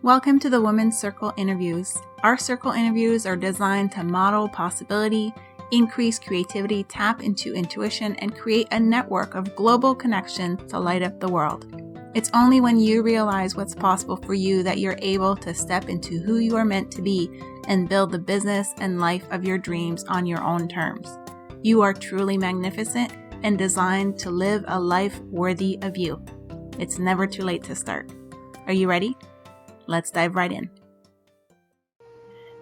Welcome to the Women's Circle interviews. Our circle interviews are designed to model possibility, increase creativity, tap into intuition, and create a network of global connection to light up the world. It's only when you realize what's possible for you that you're able to step into who you are meant to be and build the business and life of your dreams on your own terms. You are truly magnificent and designed to live a life worthy of you. It's never too late to start. Are you ready? Let's dive right in. All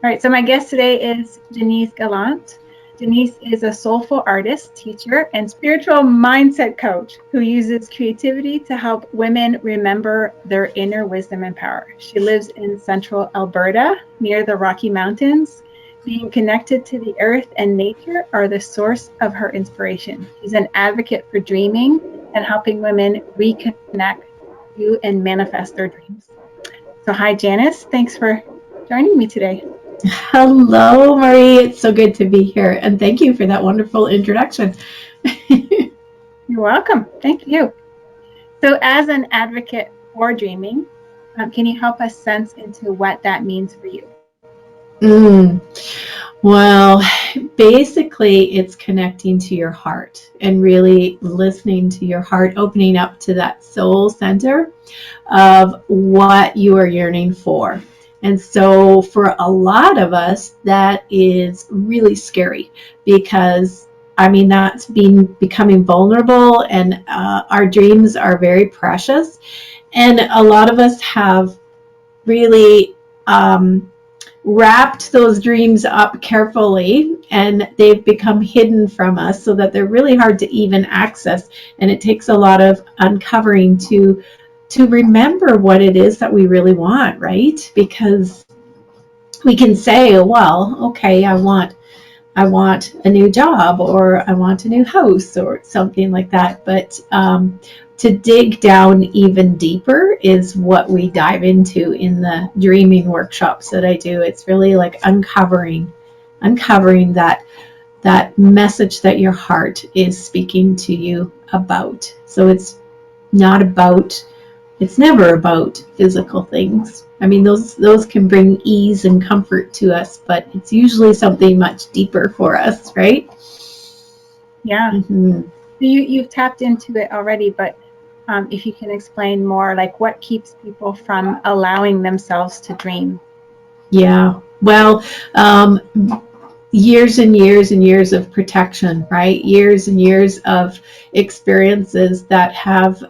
right, so my guest today is Janice Gallant. Janice is a soulful artist, teacher, and spiritual mindset coach who uses creativity to help women remember their inner wisdom and power. She lives in central Alberta, near the Rocky Mountains. Being connected to the earth and nature are the source of her inspiration. She's an advocate for dreaming and helping women reconnect to and manifest their dreams. So hi, Janice. Thanks for joining me today. Hello, Marie. It's so good to be here. And thank you for that wonderful introduction. You're welcome. Thank you. So as an advocate for dreaming, can you help us sense into what that means for you? Well, basically, it's connecting to your heart and really listening to your heart, opening up to that soul center of what you are yearning for. And so for a lot of us, that is really scary because, that's becoming vulnerable, and our dreams are very precious. And a lot of us have really wrapped those dreams up carefully, and they've become hidden from us so that they're really hard to even access. And it takes a lot of uncovering to remember what it is that we really want, right? Because we can say, well, okay, I want a new job, or I want a new house, or something like that. But to dig down even deeper is what we dive into in the dreaming workshops that I do. It's really like uncovering that message that your heart is speaking to you about. So it's never about physical things. Those can bring ease and comfort to us, but it's usually something much deeper for us, right? Yeah. Mm-hmm. You've tapped into it already, but if you can explain more, like what keeps people from allowing themselves to dream? Yeah. Well, years and years and years of protection, right? Years and years of experiences that have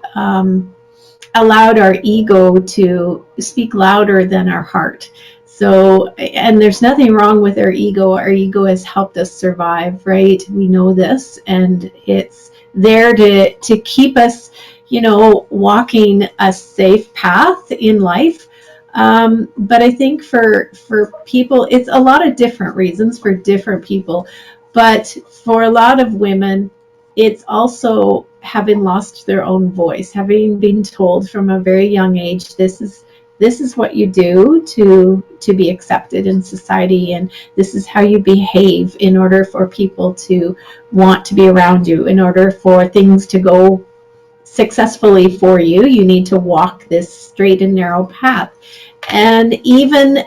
allowed our ego to speak louder than our heart. So, and there's nothing wrong with our ego. Our ego has helped us survive, right? We know this, and it's there to keep us, walking a safe path in life. But I think for people, it's a lot of different reasons for different people. But for a lot of women, it's also having lost their own voice, having been told from a very young age, this is what you do to be accepted in society, and this is how you behave in order for people to want to be around you. In order for things to go successfully for you, you need to walk this straight and narrow path. And even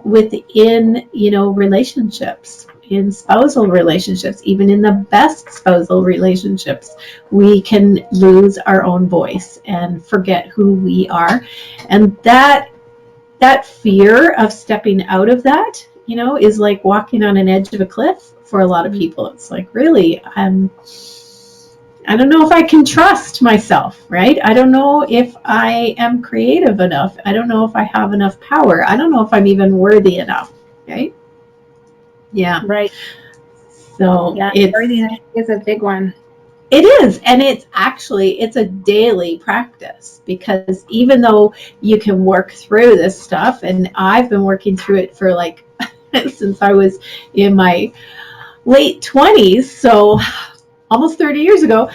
within, relationships, in spousal relationships, even in the best spousal relationships, we can lose our own voice and forget who we are. And that fear of stepping out of that, is like walking on an edge of a cliff for a lot of people. It's like, really, I don't know if I can trust myself, right? I don't know if I am creative enough. I don't know if I have enough power. I don't know if I'm even worthy enough, right? Yeah. Right. So yeah, worthiness is a big one. It is. And it's a daily practice, because even though you can work through this stuff, and I've been working through it for since I was in my late 20s, so almost 30 years ago,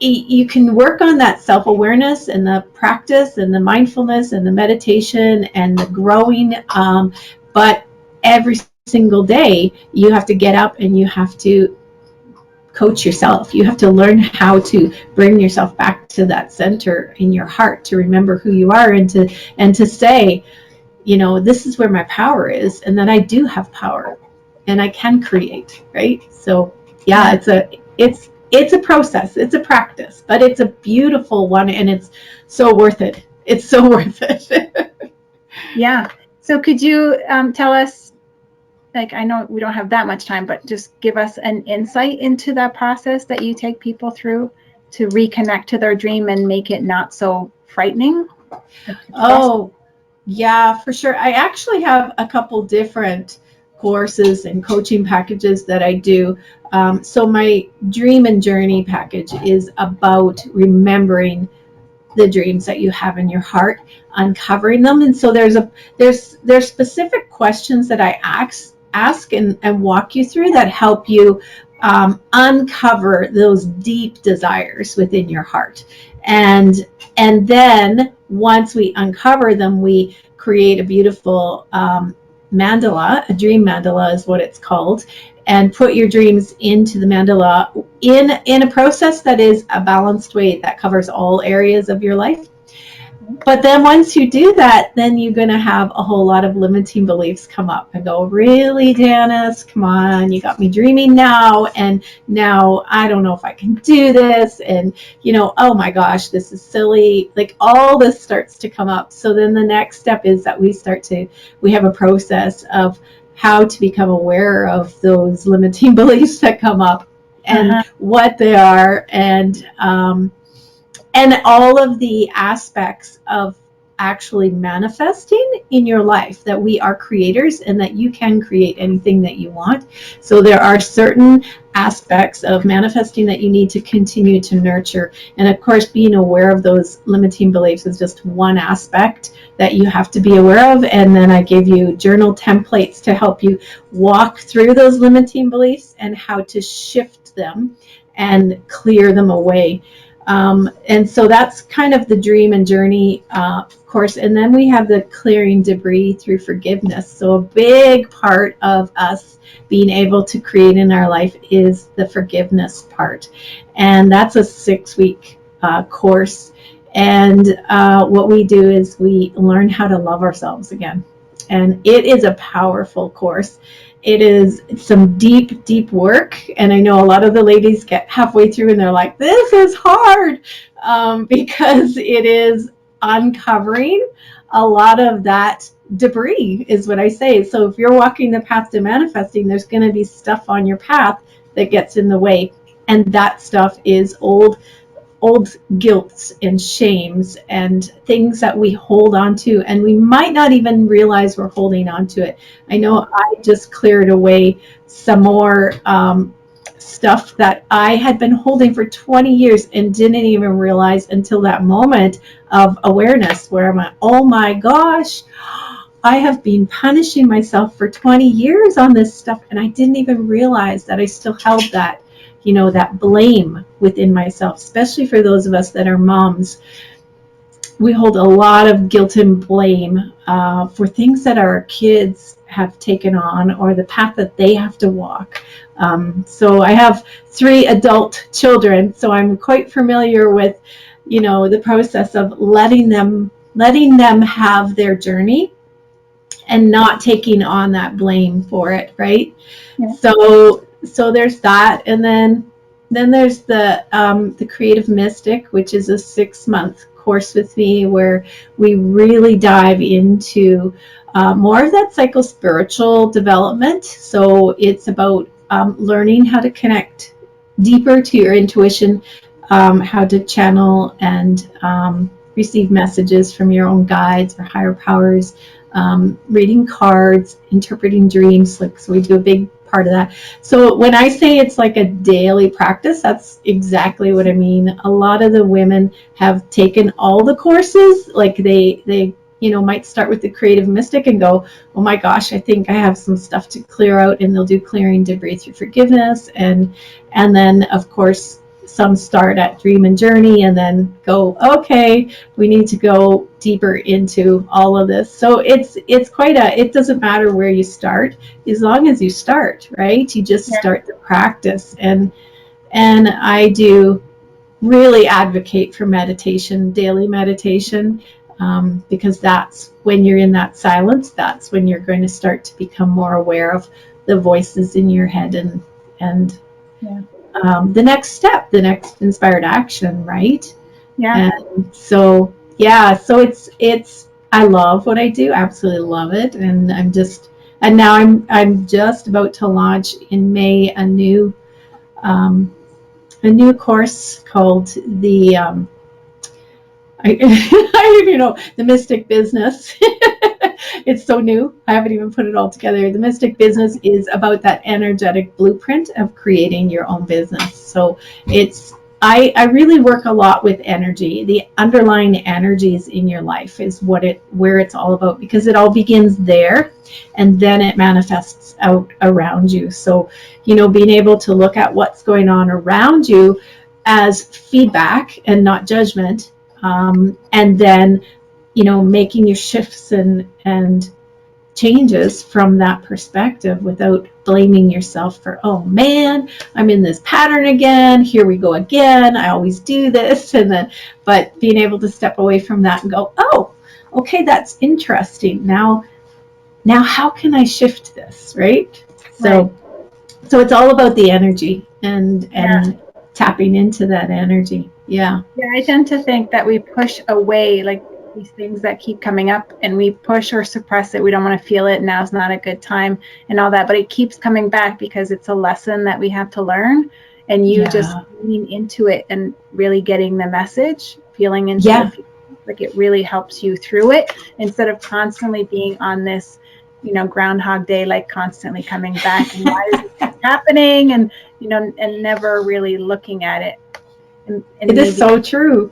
you can work on that self-awareness and the practice and the mindfulness and the meditation and the growing, but every single day you have to get up and you have to coach yourself. You have to learn how to bring yourself back to that center in your heart, to remember who you are, and to say, this is where my power is, and that I do have power and I can create, right? So yeah, it's a process, it's a practice, but it's a beautiful one, and it's so worth it. It's so worth it. Yeah. So could you tell us, like, I know we don't have that much time, but just give us an insight into that process that you take people through to reconnect to their dream and make it not so frightening? Oh, yeah, for sure. I actually have a couple different courses and coaching packages that I do. So my Dream and Journey package is about remembering the dreams that you have in your heart, uncovering them. And so there's specific questions that I ask and walk you through that help you uncover those deep desires within your heart. And then once we uncover them, we create a beautiful mandala. A dream mandala is what it's called, and put your dreams into the mandala in a process that is a balanced way that covers all areas of your life. But then once you do that, then you're going to have a whole lot of limiting beliefs come up and go, really, Janice, come on, you got me dreaming now. And now I don't know if I can do this. And, oh my gosh, this is silly. Like, all this starts to come up. So then the next step is that we have a process of how to become aware of those limiting beliefs that come up and what they are, and all of the aspects of actually manifesting in your life, that we are creators and that you can create anything that you want. So there are certain aspects of manifesting that you need to continue to nurture. And of course, being aware of those limiting beliefs is just one aspect that you have to be aware of. And then I give you journal templates to help you walk through those limiting beliefs and how to shift them and clear them away. And so that's kind of the Dream and Journey course. And then we have the Clearing Debris through Forgiveness. So a big part of us being able to create in our life is the forgiveness part. And that's a 6-week course. And what we do is we learn how to love ourselves again. And it is a powerful course. It is some deep, deep work. And I know a lot of the ladies get halfway through and they're like, this is hard, because it is uncovering a lot of that debris, is what I say. So if you're walking the path to manifesting, there's going to be stuff on your path that gets in the way. And that stuff is old guilts and shames and things that we hold on to, and we might not even realize we're holding on to it. I know I just cleared away some more stuff that I had been holding for 20 years and didn't even realize until that moment of awareness where I'm like, oh my gosh, I have been punishing myself for 20 years on this stuff, and I didn't even realize that I still held that that blame within myself, especially for those of us that are moms. We hold a lot of guilt and blame for things that our kids have taken on or the path that they have to walk. So I have 3 adult children, so I'm quite familiar with, the process of letting them have their journey and not taking on that blame for it, right? Yeah. So there's that, and then there's the Creative Mystic, which is a 6-month course with me where we really dive into more of that psycho-spiritual development. So it's about learning how to connect deeper to your intuition, how to channel and receive messages from your own guides or higher powers, reading cards, interpreting dreams. So we do a big part of that. So when I say it's like a daily practice, that's exactly what I mean. A lot of the women have taken all the courses, like they might start with the Creative Mystic and go, oh my gosh, I think I have some stuff to clear out, and they'll do Clearing Debris through Forgiveness, and then of course some start at Dream and Journey and then go, okay, we need to go deeper into all of this. So it's quite it doesn't matter where you start, as long as you start, right? You just start the practice. And And I do really advocate for meditation, daily meditation, because that's when you're in that silence, that's when you're going to start to become more aware of the voices in your head and Yeah. The next step, the next inspired action, right? Yeah. And so, yeah, so it's I love what I do, absolutely love it, and now I'm just about to launch in May um, a new course called I, I don't even know, the Mystic Business. It's so new. I haven't even put it all together. The Mystic Business is about that energetic blueprint of creating your own business. So I really work a lot with energy. The underlying energies in your life is where it's all about, because it all begins there and then it manifests out around you. So, being able to look at what's going on around you as feedback and not judgment, and then making your shifts and changes from that perspective without blaming yourself for, oh man, I'm in this pattern again, here we go again, I always do this. But being able to step away from that and go, oh, okay, that's interesting. Now how can I shift this, right? Right. So it's all about the energy and Yeah. tapping into that energy. Yeah. Yeah, I tend to think that we push away like these things that keep coming up, and we push or suppress it. We don't want to feel it. Now's not a good time and all that, but it keeps coming back because it's a lesson that we have to learn. And you just Yeah. lean into it and really getting the message, feeling into Yeah. the feeling, like it really helps you through it instead of constantly being on this, Groundhog Day, like constantly coming back and why is this happening? And, and never really looking at it. And It is maybe, so true.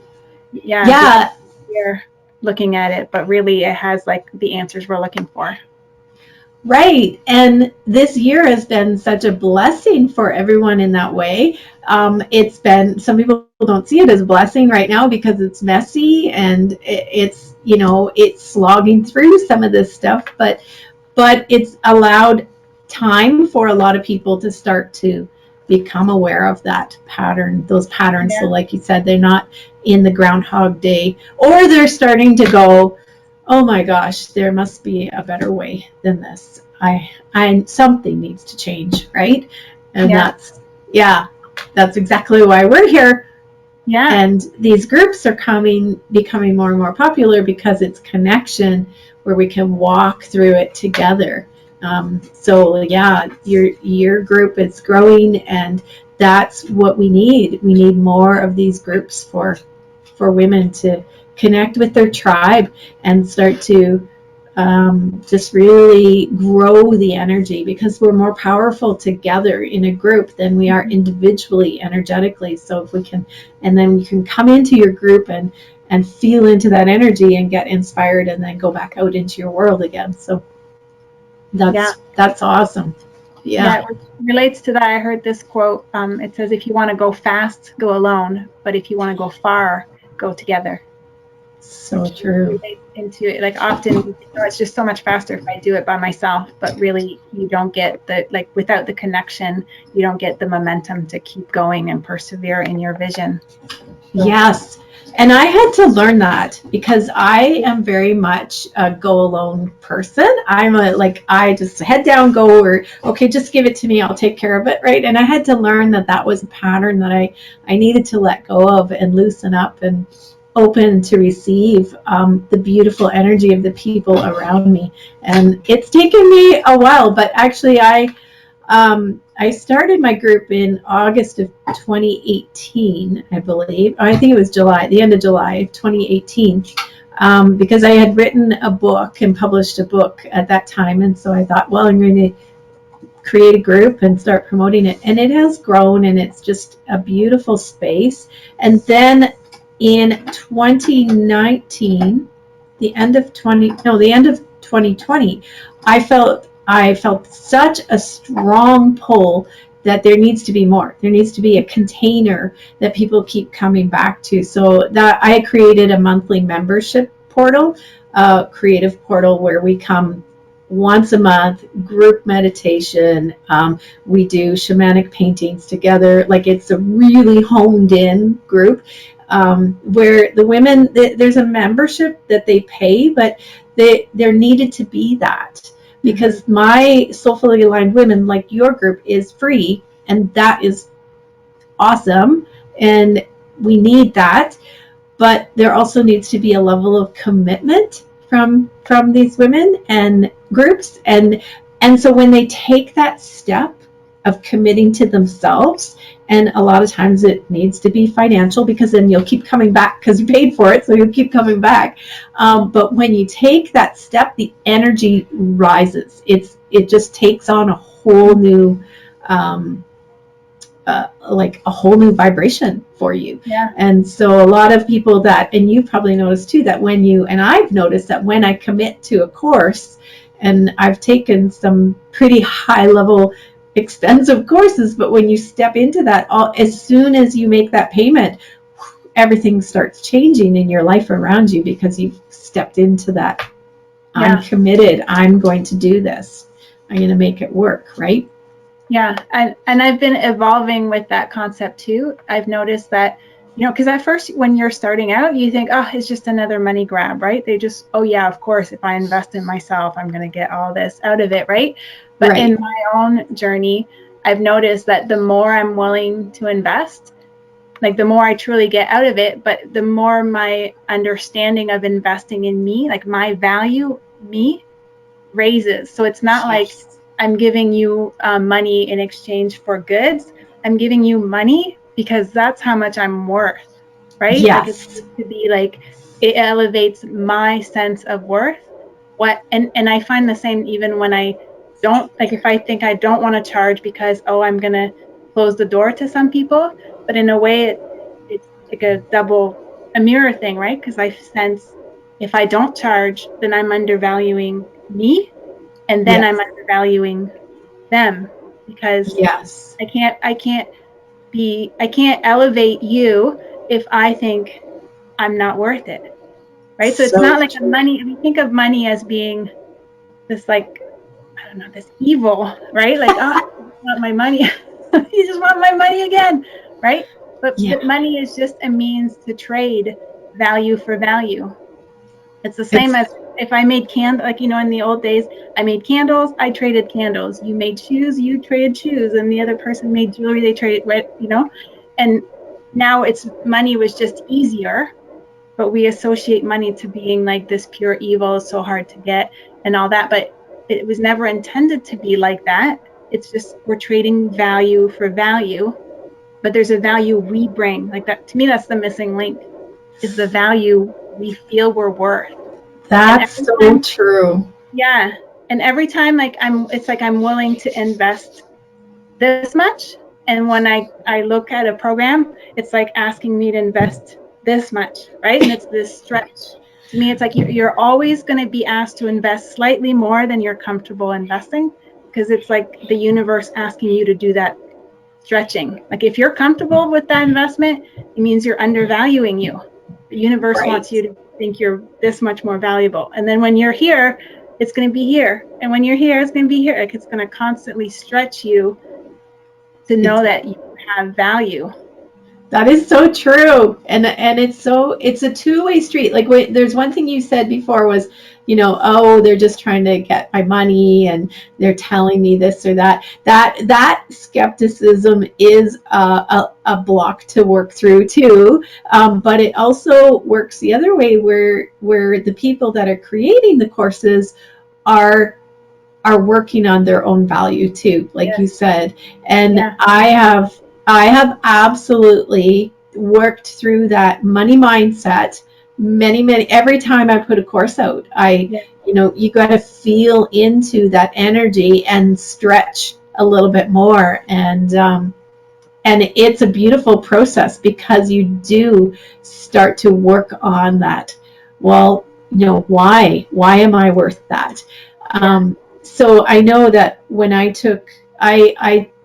yeah, because Yeah. we're looking at it, but really it has like the answers we're looking for. Right. And this year has been such a blessing for everyone in that way. It's been, some people don't see it as a blessing right now because it's messy and it's slogging through some of this stuff, but it's allowed time for a lot of people to start to become aware of those patterns. So Yeah. like you said, they're not in the Groundhog Day, or they're starting to go, oh my gosh, there must be a better way than this. I something needs to change, right? And Yeah. that's exactly why we're here. Yeah. And these groups are becoming more and more popular because it's connection where we can walk through it together. So yeah, your group is growing, and that's what we need. We need more of these groups for women to connect with their tribe and start to just really grow the energy, because we're more powerful together in a group than we are individually energetically. So if we can, and then you can come into your group and feel into that energy and get inspired and then go back out into your world again. So Yeah. that's awesome. Yeah. Yeah. It relates to that. I heard this quote. It says, if you want to go fast, go alone. But if you want to go far, go together. So Which really true. relates into it. Like often we think, oh, it's just so much faster if I do it by myself, but really you don't get without the connection, you don't get the momentum to keep going and persevere in your vision. So, Yes. And I had to learn that because I am very much a go alone person. I just head down, go, or okay, just give it to me. I'll take care of it. Right. And I had to learn that was a pattern that I needed to let go of and loosen up and open to receive the beautiful energy of the people around me. And it's taken me a while, but actually I started my group in August of 2018, I believe. I think it was the end of July 2018, because I had written a book and published a book at that time. And so I thought, well, I'm going to create a group and start promoting it. And it has grown, and it's just a beautiful space. And then in 2019, the end of 2020, I felt such a strong pull that there needs to be more. There needs to be a container that people keep coming back to. So that I created a monthly membership portal, a creative portal where we come once a month, group meditation. We do shamanic paintings together. Like, it's a really honed in group, where the women, there's a membership that they pay, but there needed to be that, because my soulfully aligned women, like your group, is free, and that is awesome, and we need that. But there also needs to be a level of commitment from these women and groups, and so when they take that step of committing to themselves, and a lot of times it needs to be financial, because then you'll keep coming back because you paid for it, so you'll keep coming back. But when you take that step, the energy rises. It just takes on a whole new like a whole new vibration for you. Yeah. And so a lot of people that, and you probably noticed too, that when you, and I've noticed that when I commit to a course, and I've taken some pretty high level expensive courses, but when you step into that, as soon as you make that payment, everything starts changing in your life around you, because you've stepped into that. I'm committed. I'm going to do this. I'm going to make it work, right? Yeah, and I've been evolving with that concept too. I've noticed that, because at first when you're starting out, you think, oh, it's just another money grab, right? They just, oh yeah, of course, if I invest in myself, I'm going to get all this out of it, right? But in my own journey, I've noticed that the more I'm willing to invest, like the more I truly get out of it, but the more my understanding of investing in me, like my value, me, raises. So it's not like I'm giving you money in exchange for goods. I'm giving you money because that's how much I'm worth, right? Yes. Like, it's to be like, it elevates my sense of worth. And I find the same even when I don't, like, if I think I don't want to charge because, oh, I'm going to close the door to some people, but in a way it's like a mirror thing, right? Because I sense if I don't charge, then I'm undervaluing me, and then I'm undervaluing them, because I can't elevate you if I think I'm not worth it, right? So it's not like a money. If you think of money as being this, like, I don't know, this evil, right? Like, oh, you just want my money. You just want my money again, right? But money is just a means to trade value for value. It's the same as if I made candles, like, in the old days, I made candles, I traded candles. You made shoes, you traded shoes, and the other person made jewelry, they traded, and now money was just easier, but we associate money to being like this pure evil, is so hard to get and all that, but it was never intended to be like that. It's just we're trading value for value, but there's a value we bring. Like, that, to me, that's the missing link, is the value we feel we're worth. That's so true. Yeah. And every time, like, it's like I'm willing to invest this much. And when I look at a program, it's like asking me to invest this much, right? And it's this stretch. To me, it's like you're always going to be asked to invest slightly more than you're comfortable investing, because it's like the universe asking you to do that stretching. Like, if you're comfortable with that investment, it means you're undervaluing you. The universe wants you to think you're this much more valuable. And then when you're here, it's going to be here. And when you're here, it's going to be here. Like, it's going to constantly stretch you to know that you have value. That is so true. And it's a two-way street. Like, there's one thing you said before was, oh, they're just trying to get my money and they're telling me this or that. That skepticism is a block to work through too. But it also works the other way, where the people that are creating the courses are working on their own value too, like you said. And I have absolutely worked through that money mindset many, every time I put a course out. You got to feel into that energy and stretch a little bit more. And it's a beautiful process, because you do start to work on that. Well, why am I worth that? So I know that when I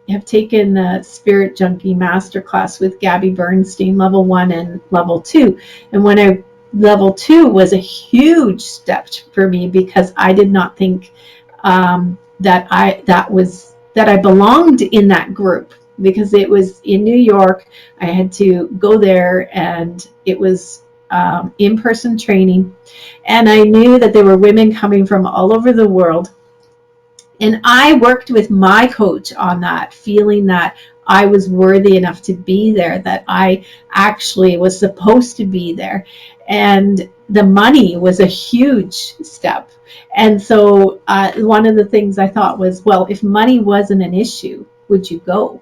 have taken the Spirit Junkie Masterclass with Gabby Bernstein, level 1 and level 2. And level 2 was a huge step for me, because I did not think that I belonged in that group, because it was in New York. I had to go there, and it was in-person training, and I knew that there were women coming from all over the world. And I worked with my coach on that, feeling that I was worthy enough to be there, that I actually was supposed to be there. And the money was a huge step. And so one of the things I thought was, well, if money wasn't an issue, would you go?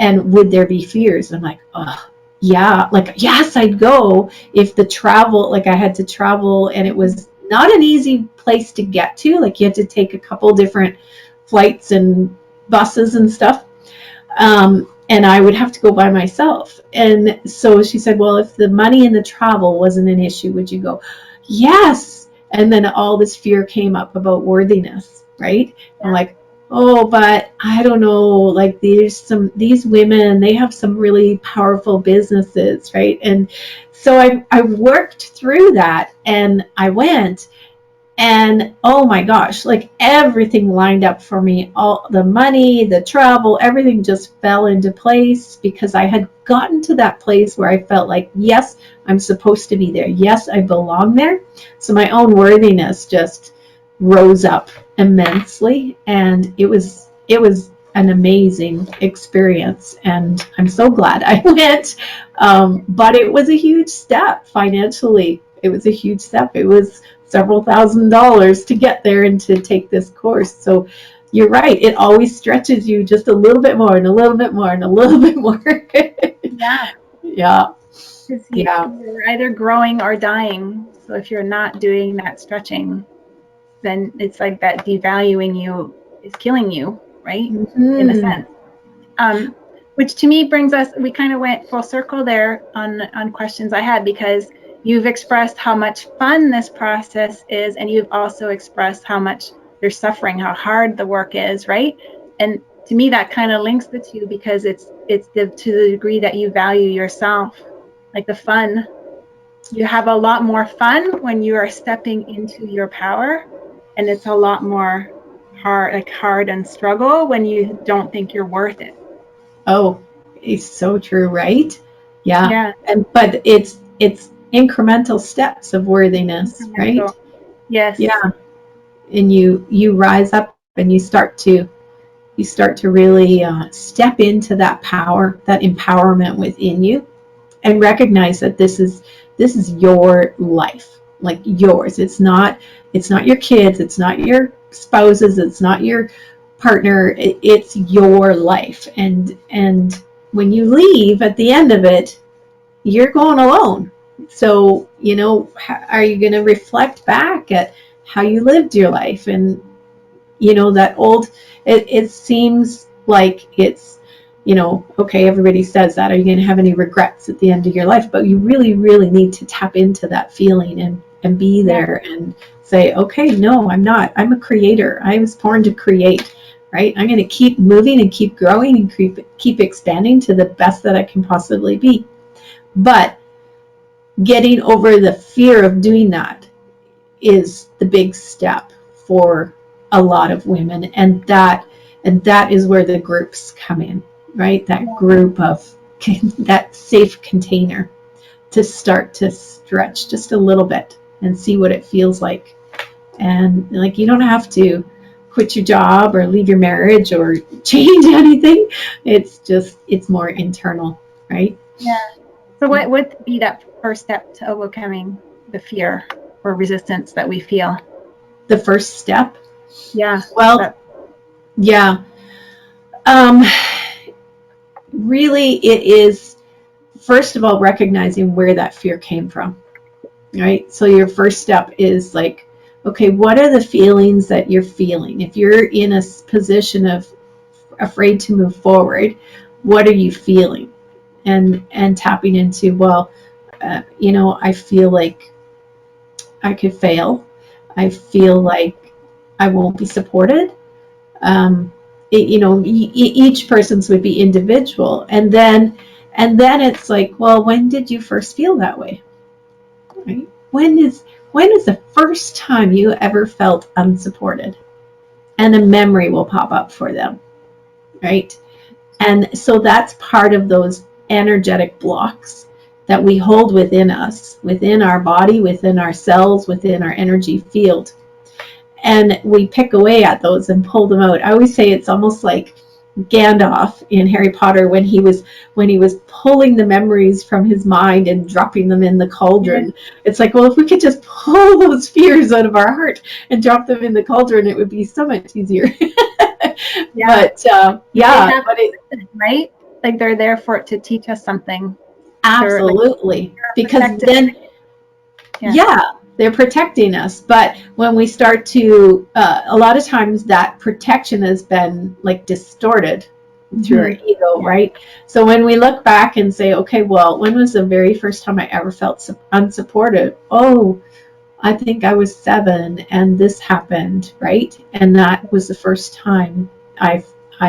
And would there be fears? And I'm like, oh, yeah, like, yes, I'd go. If the travel, like, I had to travel, and it was not an easy place to get to. Like, you had to take a couple different flights and buses and stuff. And I would have to go by myself. And so she said, well, if the money and the travel wasn't an issue, would you go? Yes. And then all this fear came up about worthiness, right? Yeah. I'm like, oh, but I don't know, like, these women, they have some really powerful businesses, right? And so I worked through that, and I went, and oh my gosh, like, everything lined up for me. All the money, the travel, everything just fell into place, because I had gotten to that place where I felt like, yes, I'm supposed to be there. Yes, I belong there. So my own worthiness just rose up immensely, and it was an amazing experience, and I'm so glad I went. But it was a huge step financially. It was a huge step. It was several $1,000s to get there and to take this course. So you're right. It always stretches you just a little bit more and a little bit more and a little bit more. Yeah. Yeah. You're either growing or dying. So if you're not doing that stretching, then it's like that devaluing you is killing you, right? Mm-hmm. In a sense. Which to me brings us, we kind of went full circle there on questions I had, because you've expressed how much fun this process is, and you've also expressed how much you're suffering, how hard the work is, right? And to me, that kind of links the two, because it's to the degree that you value yourself, like the fun. You have a lot more fun when you are stepping into your power, and it's a lot more hard and struggle when you don't think you're worth it. Oh, it's so true, right? Yeah. But it's incremental steps of worthiness, right? Yes. Yeah. And you rise up, and you start to really step into that power, that empowerment within you, and recognize that this is your life, like yours. It's not your kids, it's not your spouses, it's not your partner. It's your life, and when you leave at the end of it, you're going alone. So, are you going to reflect back at how you lived your life? And that old, it seems like it's, okay, everybody says that. Are you going to have any regrets at the end of your life? But you really, really need to tap into that feeling and be there and say, okay, no, I'm not. I'm a creator. I was born to create, right? I'm going to keep moving and keep growing and keep expanding to the best that I can possibly be. But getting over the fear of doing that is the big step for a lot of women, and that is where the groups come in, right? That group of that safe container to start to stretch just a little bit and see what it feels like. And like, you don't have to quit your job or leave your marriage or change anything. It's more internal, right? Yeah. So what would be that first step to overcoming the fear or resistance that we feel? The first step? Yeah. Well, yeah. Really, it is, first of all, recognizing where that fear came from, right? So your first step is like, okay, what are the feelings that you're feeling? If you're in a position of afraid to move forward, what are you feeling? And tapping into, well, I feel like I could fail. I feel like I won't be supported. Each person's would be individual, and then it's like, well, when did you first feel that way? Right? When is the first time you ever felt unsupported? and a memory will pop up for them, right? And so that's part of those energetic blocks that we hold within us, within our body, within our cells, within our energy field. And we pick away at those and pull them out. I always say it's almost like Gandalf in Harry Potter when he was pulling the memories from his mind and dropping them in the cauldron. Yeah. It's like, well, if we could just pull those fears out of our heart and drop them in the cauldron, it would be so much easier. Yeah. But right? Like they're there for it to teach us something. Absolutely. Because then, they're protecting us. But when we start to, a lot of times that protection has been like distorted through our ego, right? So when we look back and say, okay, well, when was the very first time I ever felt unsupported? Oh, I think I was 7 and this happened, right? And that was the first time I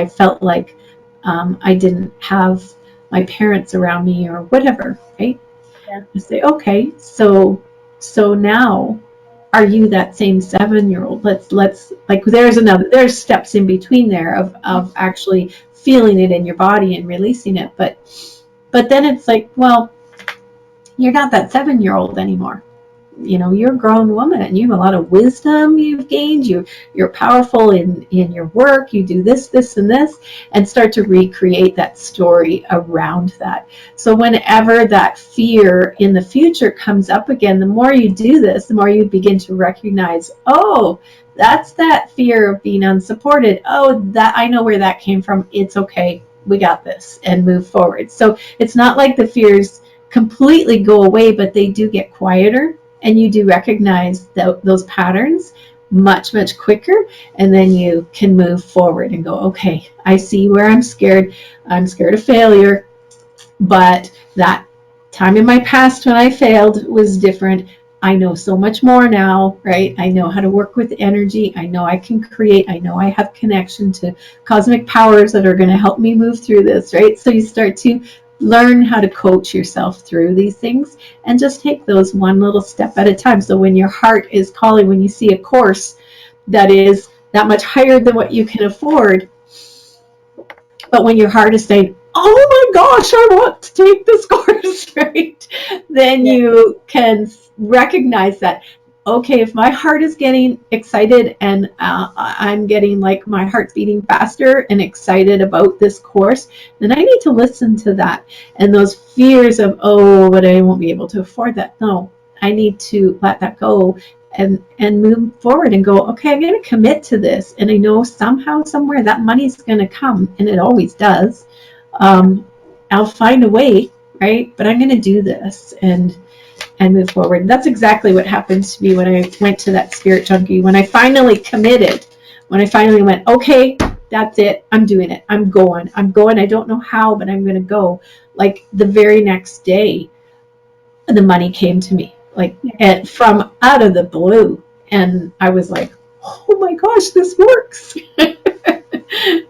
felt like I didn't have my parents around me or whatever, right? Yeah. I say, okay, so now are you that same 7-year-old? Let's like there's steps in between there of actually feeling it in your body and releasing it. But then it's like, well, you're not that 7-year-old anymore. You know, you're a grown woman and you have a lot of wisdom you've gained. You're powerful in your work. You do this, and this, and start to recreate that story around that. So whenever that fear in the future comes up again, the more you do this, the more you begin to recognize, oh, that's that fear of being unsupported. Oh, that I know where that came from. It's okay. We got this, and move forward. So it's not like the fears completely go away, but they do get quieter. And you do recognize those patterns much quicker, and then you can move forward and go, okay, I see where I'm scared of failure, but that time in my past when I failed was different. I know so much more now, right? I know how to work with energy. I know I can create. I know I have connection to cosmic powers that are going to help me move through this, right? So you start to learn how to coach yourself through these things and just take those one little step at a time. So when your heart is calling, when you see a course that is that much higher than what you can afford, but when your heart is saying, oh my gosh, I want to take this course, right? Then you can recognize that, okay, if my heart is getting excited and I'm getting like my heart's beating faster and excited about this course, then I need to listen to that. And those fears of, oh, but I won't be able to afford that. No, I need to let that go and move forward and go, okay, I'm going to commit to this. And I know somehow, somewhere that money's going to come, and it always does. I'll find a way, right? But I'm going to do this and move forward. That's exactly what happened to me when I went to that spirit junkie. When I finally committed, when I finally went, okay, that's it. I'm doing it. I'm going. I don't know how, but I'm going to go. Like the very next day, the money came to me, like from out of the blue. And I was like, oh my gosh, this works.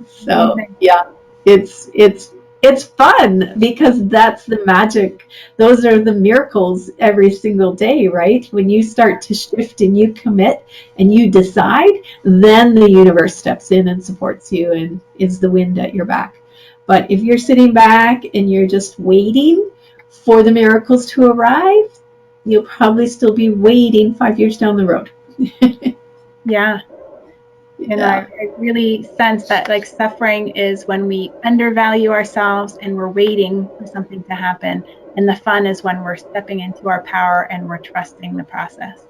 So yeah, it's fun because that's the magic. Those are the miracles every single day, right? When you start to shift and you commit and you decide, then the universe steps in and supports you and is the wind at your back. But if you're sitting back and you're just waiting for the miracles to arrive, you'll probably still be waiting 5 years down the road. Yeah. And I really sense that like suffering is when we undervalue ourselves and we're waiting for something to happen. And the fun is when we're stepping into our power and we're trusting the process.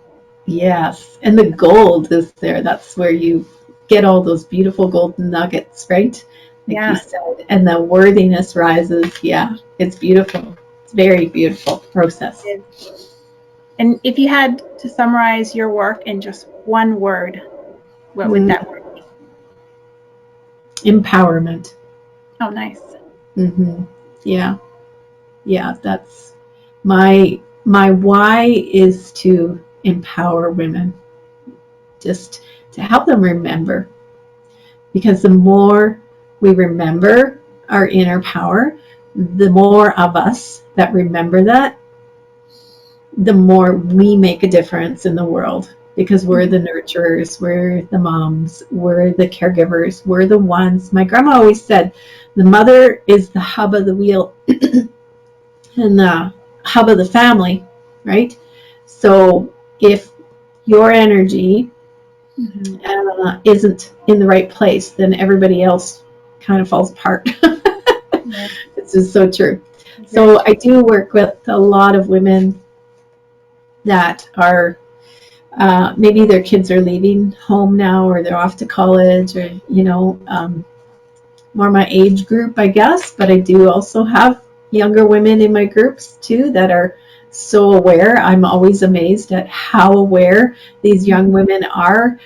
Yes. And the gold is there. That's where you get all those beautiful golden nuggets, right? Like you said. And the worthiness rises. Yeah. It's beautiful. It's very beautiful process. And if you had to summarize your work in just one word, what would that word be? Empowerment. Oh, nice. Yeah. Yeah, that's my why is to empower women. Just to help them remember. Because the more we remember our inner power, the more of us that remember that, the more we make a difference in the world. because we're the nurturers, we're the moms, we're the caregivers, we're the ones. My grandma always said, the mother is the hub of the wheel and the hub of the family, right? So if your energy isn't in the right place, then everybody else kind of falls apart. Yeah. This is so true. So I do work with a lot of women that are maybe their kids are leaving home now, or they're off to college, or more my age group, I guess. But I do also have younger women in my groups too that are so aware. I'm always amazed at how aware these young women are.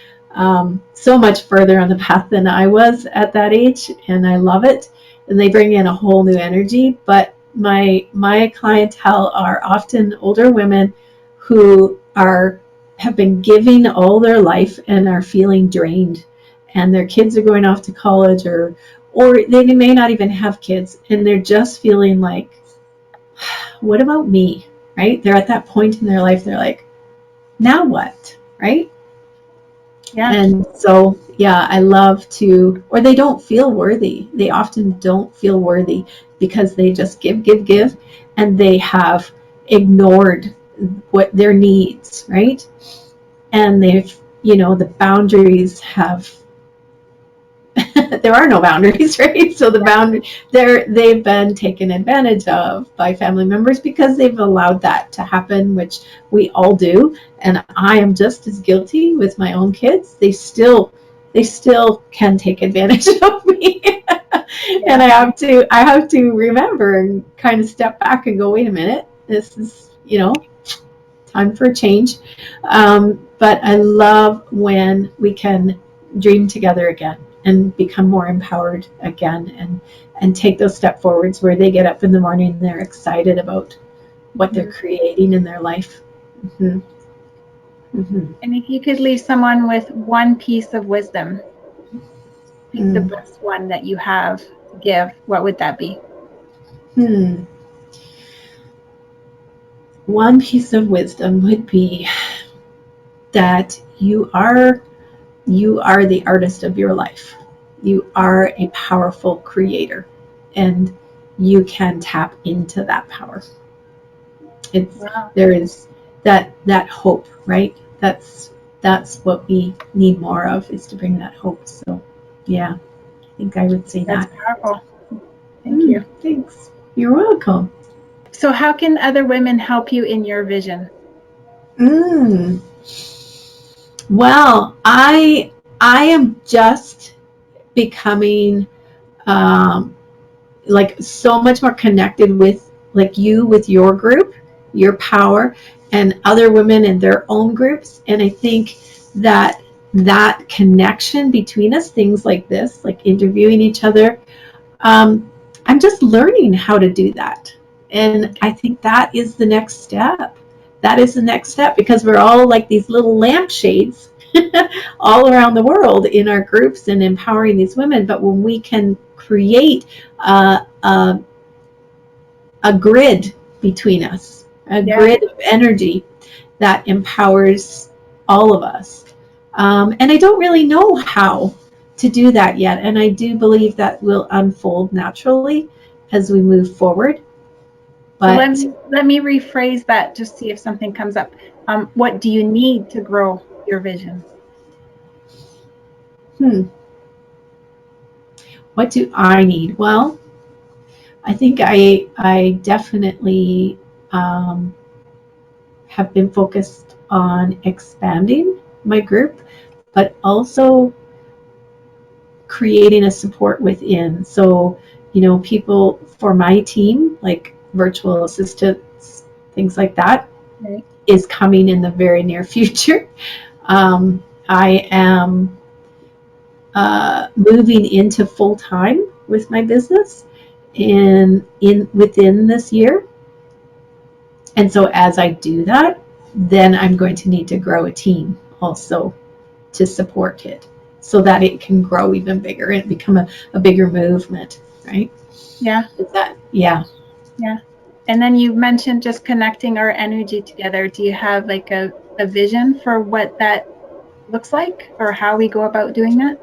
So much further on the path than I was at that age, and I love it. And they bring in a whole new energy. But my clientele are often older women who have been giving all their life and are feeling drained, and their kids are going off to college, or they may not even have kids, and they're just feeling like, what about me, right? They're at that point in their life, they're like, now what, right? Yeah. And so, yeah, I love to, or they don't feel worthy. They often don't feel worthy because they just give, and they have ignored what their needs, right? And they've, the boundaries have, there are no boundaries, right? So they've been taken advantage of by family members because they've allowed that to happen, which we all do. And I am just as guilty with my own kids. They still can take advantage of me. And I have to remember and kind of step back and go, wait a minute, this is, time for a change. But I love when we can dream together again and become more empowered again, and take those step forwards where they get up in the morning and they're excited about what they're creating in their life. Mm-hmm. Mm-hmm. And if you could leave someone with one piece of wisdom, pick the best one that you have to give, what would that be? One piece of wisdom would be that you are the artist of your life. You are a powerful creator, and you can tap into that power. There is that hope, right? That's what we need more of, is to bring that hope. So yeah, I think I would say That's that. powerful. Thank you. Thanks. You're welcome. So how can other women help you in your vision? Well, I am just becoming like so much more connected with, like, you with your group, your power, and other women in their own groups. And I think that connection between us, things like this, like interviewing each other, I'm just learning how to do that. And I think that is the next step. That is the next step, because we're all like these little lampshades all around the world in our groups and empowering these women. But when we can create a grid between us, a grid of energy that empowers all of us. And I don't really know how to do that yet. And I do believe that will unfold naturally as we move forward. But so let me rephrase that, just see if something comes up. What do you need to grow your vision? What do I need? Well, I think I definitely have been focused on expanding my group, but also creating a support within. So, people for my team, like virtual assistants, things like that, is coming in the very near future. I am moving into full time with my business within this year. And so as I do that, then I'm going to need to grow a team also to support it, so that it can grow even bigger and become a bigger movement, right? Yeah. Yeah. And then you mentioned just connecting our energy together. Do you have like a a vision for what that looks like or how we go about doing that?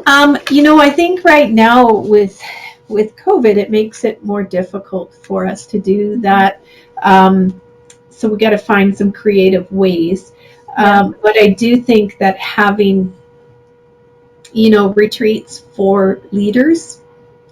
I think right now with COVID, it makes it more difficult for us to do that. So we got to find some creative ways. But I do think that having, retreats for leaders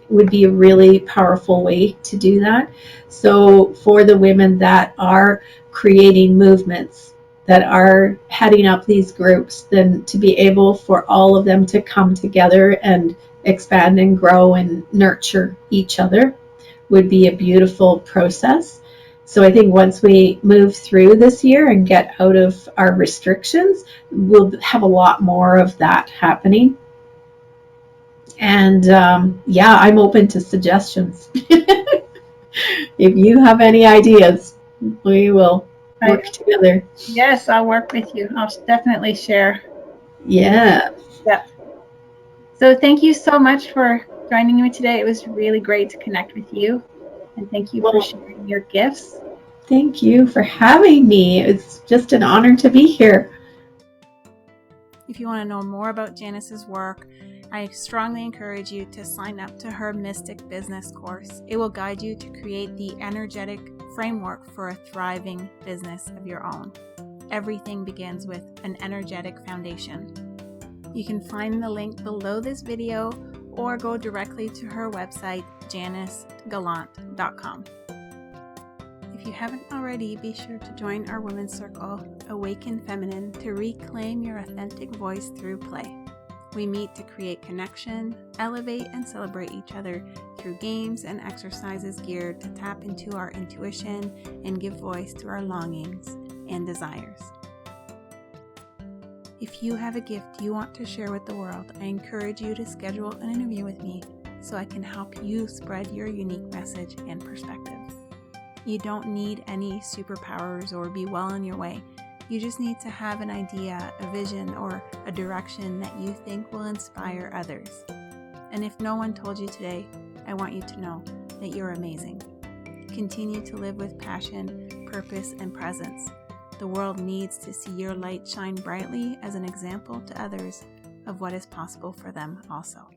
would be a really powerful way to do that. So for the women that are creating movements, that are heading up these groups, then to be able for all of them to come together and expand and grow and nurture each other would be a beautiful process. So I think once we move through this year and get out of our restrictions, we'll have a lot more of that happening. And I'm open to suggestions. If you have any ideas, we will work together. Yes, I'll work with you. I'll definitely share. Yeah. Yeah. So thank you so much for joining me today. It was really great to connect with you. And thank you for sharing your gifts. Thank you for having me. It's just an honor to be here. If you want to know more about Janice's work, I strongly encourage you to sign up to her Mystic Business course. It will guide you to create the energetic framework for a thriving business of your own. Everything begins with an energetic foundation. You can find the link below this video or go directly to her website, janicegallant.com. If you haven't already, be sure to join our Women's Circle, Awaken Feminine, to reclaim your authentic voice through play. We meet to create connection, elevate and celebrate each other through games and exercises geared to tap into our intuition and give voice to our longings and desires. If you have a gift you want to share with the world, I encourage you to schedule an interview with me so I can help you spread your unique message and perspective. You don't need any superpowers or be well on your way. You just need to have an idea, a vision, or a direction that you think will inspire others. And if no one told you today, I want you to know that you're amazing. Continue to live with passion, purpose, and presence. The world needs to see your light shine brightly as an example to others of what is possible for them also.